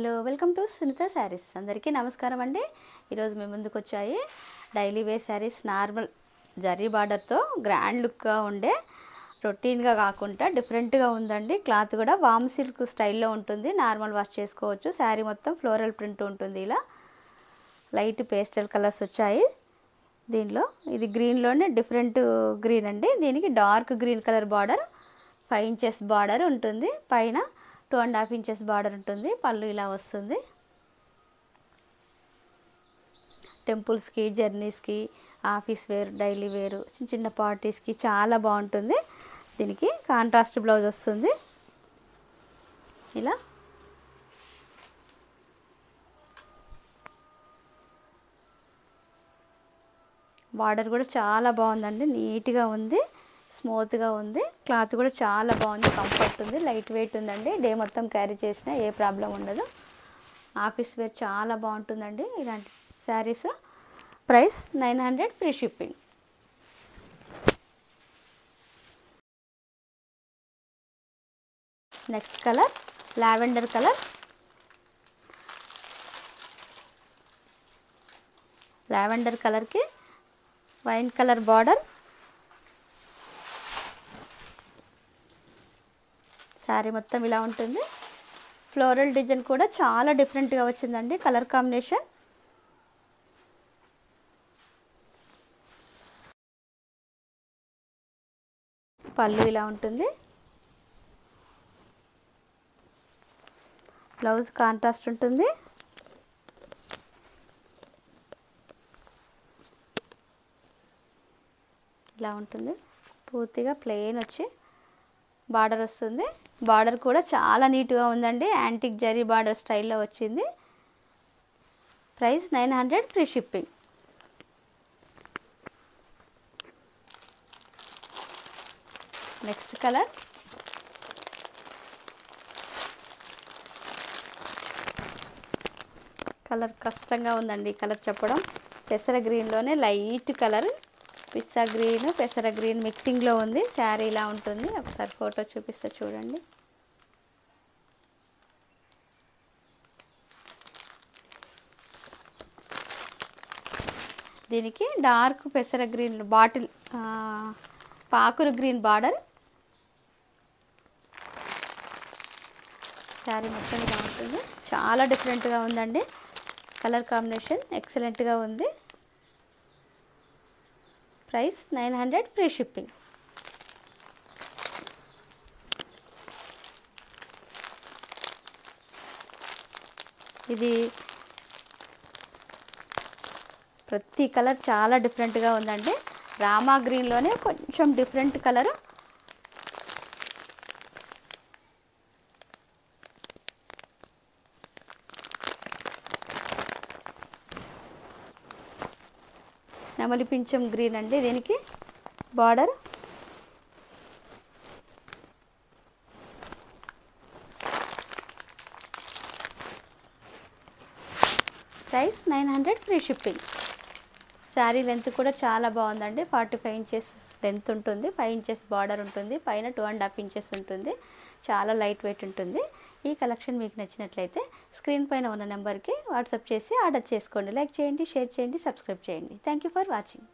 Hello welcome to Sunitha Sarees. అందరికీ నమస్కారం అండి. ఈరోజు మేము ముందుకు వచ్చాయి daily wear saris. Normal zari బార్డర్తో గ్రాండ్ లుక్గా ఉండే, రొటీన్గా కాకుండా డిఫరెంట్గా ఉందండి. క్లాత్ కూడా వామ్ సిల్క్ స్టైల్లో ఉంటుంది. నార్మల్ వాష్ చేసుకోవచ్చు. శారీ మొత్తం ఫ్లోరల్ ప్రింట్ ఉంటుంది. ఇలా లైట్ పేస్టల్ కలర్స్ వచ్చాయి దీనిలో. ఇది గ్రీన్లోనే డిఫరెంట్ గ్రీన్ అండి. దీనికి dark green colour border, 5 inches border ఉంటుంది. పైన 2.5 ఇంచెస్ బార్డర్ ఉంటుంది. పళ్ళు ఇలా వస్తుంది. టెంపుల్స్కి, జర్నీస్కి, ఆఫీస్ వేర్, డైలీ వేరు, చిన్న చిన్న పార్టీస్కి చాలా బాగుంటుంది. దీనికి కాంట్రాస్ట్ బ్లౌజ్ వస్తుంది. ఇలా బార్డర్ కూడా చాలా బాగుందండి. నీట్గా ఉంది, స్మూత్గా ఉంది. క్లాత్ కూడా చాలా బాగుంది, కంఫర్ట్ ఉంది, లైట్ వెయిట్ ఉందండి. డే మొత్తం క్యారీ చేసినా ఏ ప్రాబ్లం ఉండదు. ఆఫీస్ వేర్ చాలా బాగుంటుందండి ఇలాంటి saris. Price 900 free shipping. Next colour lavender colour. Lavender కలర్కి వైన్ కలర్ బార్డర్. శారీ మొత్తం ఇలా ఉంటుంది. ఫ్లోరల్ డిజైన్ కూడా చాలా డిఫరెంట్గా వచ్చిందండి. కలర్ కాంబినేషన్ పళ్ళు ఇలా ఉంటుంది. బ్లౌజ్ కాంట్రాస్ట్ ఉంటుంది. ఇలా ఉంటుంది. పూర్తిగా ప్లెయిన్ వచ్చి బార్డర్ వస్తుంది. బార్డర్ కూడా చాలా నీట్గా ఉందండి. యాంటిక్ జరీ బార్డర్ స్టైల్లో వచ్చింది. Price 900 free shipping. Next colour కష్టంగా ఉందండి కలర్ చెప్పడం. పెసర గ్రీన్లోనే లైట్ కలర్, పిస్తా గ్రీన్, పెసర గ్రీన్ మిక్సింగ్లో ఉంది. శారీ ఇలా ఉంటుంది. ఒకసారి ఫోటో చూపిస్తా చూడండి. దీనికి డార్క్ పెసర గ్రీన్ బాటిల్ పాకురు గ్రీన్ బార్డర్. శారీ మొత్తం ఇలా ఉంటుంది. చాలా డిఫరెంట్గా ఉందండి. కలర్ కాంబినేషన్ ఎక్సలెంట్గా ఉంది. Price 900 free shipping. ఇది ప్రతి కలర్ చాలా డిఫరెంట్గా ఉందండి. రామా గ్రీన్లోనే కొంచెం డిఫరెంట్ కలర్. నెమలి పింఛం గ్రీన్ అండి. దీనికి border. Price 900 free shipping. Sari length కూడా చాలా బాగుందండి. 45 ఇంచెస్ లెంత్ ఉంటుంది. 5 ఇంచెస్ బార్డర్ ఉంటుంది. పైన 2.5 ఇంచెస్ ఉంటుంది. చాలా లైట్ వెయిట్ ఉంటుంది. ఈ కలెక్షన్ మీకు నచ్చినట్లయితే స్క్రీన్ పైన ఉన్న నెంబర్కి వాట్సాప్ చేసి ఆర్డర్ చేసుకోండి. లైక్ చేయండి, షేర్ చేయండి, సబ్స్క్రైబ్ చేయండి. Thank you for watching.